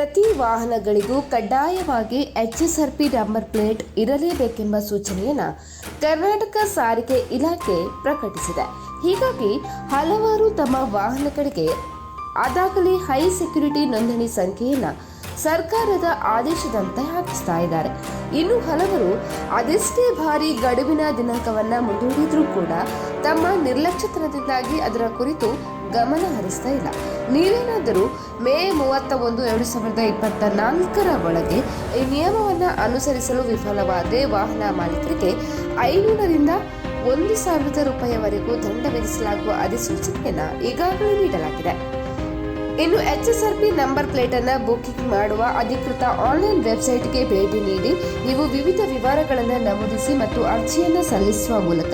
ಪ್ರತಿ ವಾಹನಗಳಿಗೂ ಕಡ್ಡಾಯವಾಗಿ HSRP number plate ಇರಲೇಬೇಕೆಂಬ ಸೂಚನೆಯನ್ನು ಕರ್ನಾಟಕ ಸಾರಿಗೆ ಇಲಾಖೆ ಪ್ರಕಟಿಸಿದೆ. ಹೀಗಾಗಿ ಹಲವಾರು ತಮ್ಮ ವಾಹನಗಳಿಗೆ ಅದಾಗಲೇ ಹೈ ಸೆಕ್ಯೂರಿಟಿ ನೋಂದಣಿ ಸಂಖ್ಯೆಯನ್ನು ಸರ್ಕಾರದ ಆದೇಶದಂತೆ ಹಾಕಿಸ್ತಾ ಇದ್ದಾರೆ. ಇನ್ನು ಹಲವರು ಅದೆಷ್ಟೇ ಬಾರಿ ಗಡುವಿನ ದಿನಾಂಕವನ್ನು ಮುಂದೂಡಿದ್ರೂ ಕೂಡ ತಮ್ಮ ನಿರ್ಲಕ್ಷ್ಯತನದಿಂದಾಗಿ ಅದರ ಕುರಿತು ಗಮನ ಹರಿಸ್ತಾ ಇಲ್ಲ. ನೀವೇನಾದರೂ ಮೇ 31, 2024 ಒಳಗೆ ಈ ನಿಯಮವನ್ನು ಅನುಸರಿಸಲು ವಿಫಲವಾದರೆ ವಾಹನ ಮಾಲೀಕರಿಗೆ 500 ರಿಂದ 1,000 ರೂಪಾಯಿವರೆಗೂ ದಂಡ ವಿಧಿಸಲಾಗುವ ಅಧಿಸೂಚನೆಯನ್ನು ಈಗಾಗಲೇ ನೀಡಲಾಗಿದೆ. ಇನ್ನು HSRP ನಂಬರ್ ಪ್ಲೇಟ್ ಅನ್ನು ಬುಕಿಂಗ್ ಮಾಡುವ ಅಧಿಕೃತ ಆನ್ಲೈನ್ ವೆಬ್ಸೈಟ್ಗೆ ಭೇಟಿ ನೀಡಿ ನೀವು ವಿವಿಧ ವಿವರಗಳನ್ನು ನಮೂದಿಸಿ ಮತ್ತು ಅರ್ಜಿಯನ್ನು ಸಲ್ಲಿಸುವ ಮೂಲಕ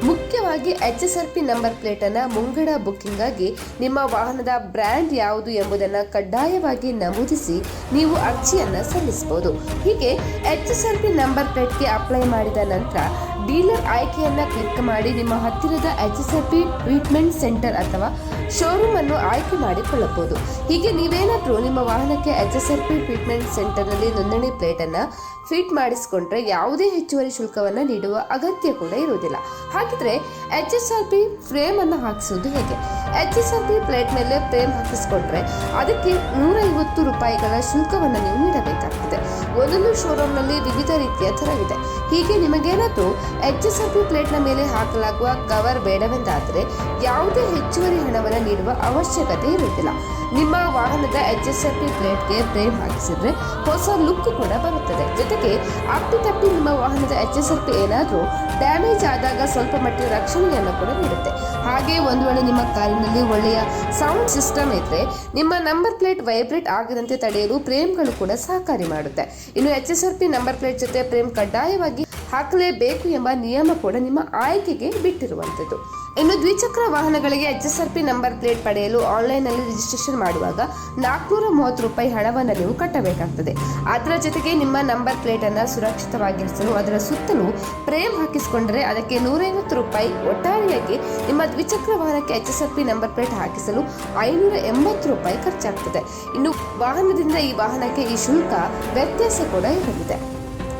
ಮುಖ್ಯವಾಗಿ HSRP ನಂಬರ್ ಪ್ಲೇಟ್ ಅನ್ನು ಮುಂಗಡ ಬುಕಿಂಗ್ ಆಗಿ ನಿಮ್ಮ ವಾಹನದ ಬ್ರ್ಯಾಂಡ್ ಯಾವುದು ಎಂಬುದನ್ನು ಕಡ್ಡಾಯವಾಗಿ ನಮೂದಿಸಿ ನೀವು ಅರ್ಜಿಯನ್ನು ಸಲ್ಲಿಸಬಹುದು. ಹೀಗೆ HSRP ನಂಬರ್ ಪ್ಲೇಟ್ಗೆ ಅಪ್ಲೈ ಮಾಡಿದ ನಂತರ ಡೀಲರ್ ಆಯ್ಕೆಯನ್ನು ಕ್ಲಿಕ್ ಮಾಡಿ ನಿಮ್ಮ ಹತ್ತಿರದ HSRP ಟ್ರೀಟ್ಮೆಂಟ್ ಸೆಂಟರ್ ಅಥವಾ ಶೋರೂಮ್ ಅನ್ನು ಆಯ್ಕೆ ಮಾಡಿಕೊಳ್ಳಬಹುದು. ಹೀಗೆ ನೀವೇನಾದರೂ ನಿಮ್ಮ ವಾಹನಕ್ಕೆ HSRP ಟ್ರೀಟ್ಮೆಂಟ್ ಸೆಂಟರ್ನಲ್ಲಿ ನೋಂದಣಿ ಪ್ಲೇಟ್ ಅನ್ನು ಫಿಟ್ ಮಾಡಿಸಿಕೊಂಡ್ರೆ ಯಾವುದೇ ಹೆಚ್ಚುವರಿ ಶುಲ್ಕವನ್ನು ನೀಡುವ ಅಗತ್ಯ ಕೂಡ ಇರುವುದಿಲ್ಲ. ಹಾಗಿದ್ರೆ HSRP ಫ್ರೇಮ್ ಅನ್ನು ಹಾಕಿಸುವುದು ಹೇಗೆ? HSRP ಪ್ಲೇಟ್ ಮೇಲೆ ಫ್ರೇಮ್ ಹಾಕಿಸಿಕೊಂಡ್ರೆ ಅದಕ್ಕೆ 150 ರೂಪಾಯಿಗಳ ಶುಲ್ಕವನ್ನು ನೀವು ನೀಡಬೇಕಾಗ್ತದೆ. ಒಂದೊಂದು ಶೋರೂಮ್ನಲ್ಲಿ ವಿವಿಧ ರೀತಿಯ ದರವಿದೆ. ಹೀಗೆ ನಿಮಗೇನಾದರೂ HSRP ಪ್ಲೇಟ್ನ ಮೇಲೆ ಹಾಕಲಾಗುವ ಕವರ್ ಬೇಡವೆಂದಾದರೆ ಯಾವುದೇ ಹೆಚ್ಚುವರಿ ಹಣವನ್ನು ನೀಡುವ ಅವಶ್ಯಕತೆ ಇರುವುದಿಲ್ಲ. ನಿಮ್ಮ ವಾಹನದ HSRP ಪ್ಲೇಟ್ಗೆ ಫ್ರೇಮ್ ಹಾಕಿಸಿದ್ರೆ ಹೊಸ ಲುಕ್ ಕೂಡ ಬರುತ್ತದೆ. ಜೊತೆಗೆ ಅಪ್ಪಿತಪ್ಪಿ ನಿಮ್ಮ ವಾಹನದ HSRP ಏನಾದರೂ ಡ್ಯಾಮೇಜ್ ಆದಾಗ ಸ್ವಲ್ಪ ಮಟ್ಟಿನ ರಕ್ಷಣೆಯನ್ನು ಕೂಡ ನೀಡುತ್ತೆ. ಹಾಗೆ ಒಂದು ವೇಳೆ ನಿಮ್ಮ ಕಾರಿನಲ್ಲಿ ಒಳ್ಳೆಯ ಸೌಂಡ್ ಸಿಸ್ಟಮ್ ಇದ್ರೆ ನಿಮ್ಮ ನಂಬರ್ ಪ್ಲೇಟ್ ವೈಬ್ರೇಟ್ ಆಗದಂತೆ ತಡೆಯಲು ಫ್ರೇಮ್ಗಳು ಕೂಡ ಸಹಕಾರಿ ಮಾಡುತ್ತೆ. ಇನ್ನು HSRP ನಂಬರ್ ಪ್ಲೇಟ್ ಜೊತೆ ಫ್ರೇಮ್ ಕಡ್ಡಾಯವಾಗಿ ಹಾಕಲೇಬೇಕು ಎಂಬ ನಿಯಮ ಕೂಡ ನಿಮ್ಮ ಆಯ್ಕೆಗೆ ಬಿಟ್ಟಿರುವಂಥದ್ದು. ಇನ್ನು ದ್ವಿಚಕ್ರ ವಾಹನಗಳಿಗೆ HSRP ನಂಬರ್ ಪ್ಲೇಟ್ ಪಡೆಯಲು ಆನ್ಲೈನ್ನಲ್ಲಿ ರಿಜಿಸ್ಟ್ರೇಷನ್ ಮಾಡುವಾಗ 430 ರೂಪಾಯಿ ಹಣವನ್ನು ನೀವು ಕಟ್ಟಬೇಕಾಗ್ತದೆ. ಅದರ ಜೊತೆಗೆ ನಿಮ್ಮ ನಂಬರ್ ಪ್ಲೇಟ್ ಅನ್ನು ಸುರಕ್ಷಿತವಾಗಿರಿಸಲು ಅದರ ಸುತ್ತಲೂ ಫ್ರೇಮ್ ಹಾಕಿಸಿಕೊಂಡರೆ ಅದಕ್ಕೆ 150 ರೂಪಾಯಿ. ಒಟ್ಟಾರೆಯಾಗಿ ನಿಮ್ಮ ದ್ವಿಚಕ್ರ ವಾಹನಕ್ಕೆ HSRP ನಂಬರ್ ಪ್ಲೇಟ್ ಹಾಕಿಸಲು 580 ರೂಪಾಯಿ ಖರ್ಚಾಗ್ತದೆ. ಇನ್ನು ವಾಹನದಿಂದ ಈ ವಾಹನಕ್ಕೆ ಈ ಶುಲ್ಕ ವ್ಯತ್ಯಾಸ ಕೂಡ ಇರಲಿದೆ.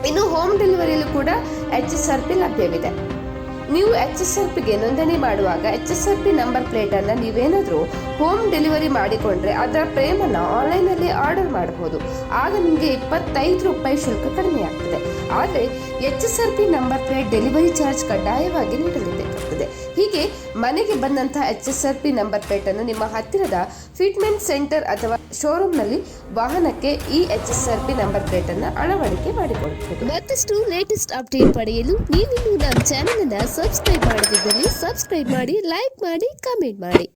ಇನ್ನು ಹೋಮ್ ಡೆಲಿವರಿಯಲ್ಲೂ ಕೂಡ HSRP ಲಭ್ಯವಿದೆ. ನೀವು HSRPಗೆ ನೋಂದಣಿ ಮಾಡುವಾಗ HSRP ನಂಬರ್ ಪ್ಲೇಟ್ ಅನ್ನು ನೀವೇನಾದರೂ ಹೋಮ್ ಡೆಲಿವರಿ ಮಾಡಿಕೊಂಡ್ರೆ ಅದರ ಫ್ರೇಮನ್ನು ಆನ್ಲೈನಲ್ಲಿ ಆರ್ಡರ್ ಮಾಡಬಹುದು. ಆಗ ನಿಮಗೆ 25 ರೂಪಾಯಿ ಶುಲ್ಕ ಕಡಿಮೆ ಆಗ್ತದೆ. ಆದರೆ HSRP number plate delivery charge ಕಡ್ಡಾಯವಾಗಿ ನೀಡಲೇಬೇಕಾಗ್ತದೆ. ಹೀಗೆ ಮನೆಗೆ ಬಂದಂತಹ HSRP ನಂಬರ್ ಪ್ಲೇಟ್ ಅನ್ನು ನಿಮ್ಮ ಹತ್ತಿರದ ಫಿಟ್ಮೆಂಟ್ ಸೆಂಟರ್ ಅಥವಾ ಶೋರೂಮ್ನಲ್ಲಿ ವಾಹನಕ್ಕೆ ಈ HSRP ನಂಬರ್ ಪ್ಲೇಟ್ ಅನ್ನು ಅಳವಡಿಕೆ ಮಾಡಿಕೊಳ್ಳಬಹುದು. ಮತ್ತಷ್ಟು ಲೇಟೆಸ್ಟ್ ಅಪ್ಡೇಟ್ ಪಡೆಯಲು ನೀವಿನ್ನೂ ನಮ್ಮ ಚಾನೆಲ್ ಅನ್ನು ಸಬ್ಸ್ಕ್ರೈಬ್ ಮಾಡದಿದ್ದಲ್ಲಿ ಸಬ್ಸ್ಕ್ರೈಬ್ ಮಾಡಿ, ಲೈಕ್ ಮಾಡಿ, ಕಮೆಂಟ್ ಮಾಡಿ.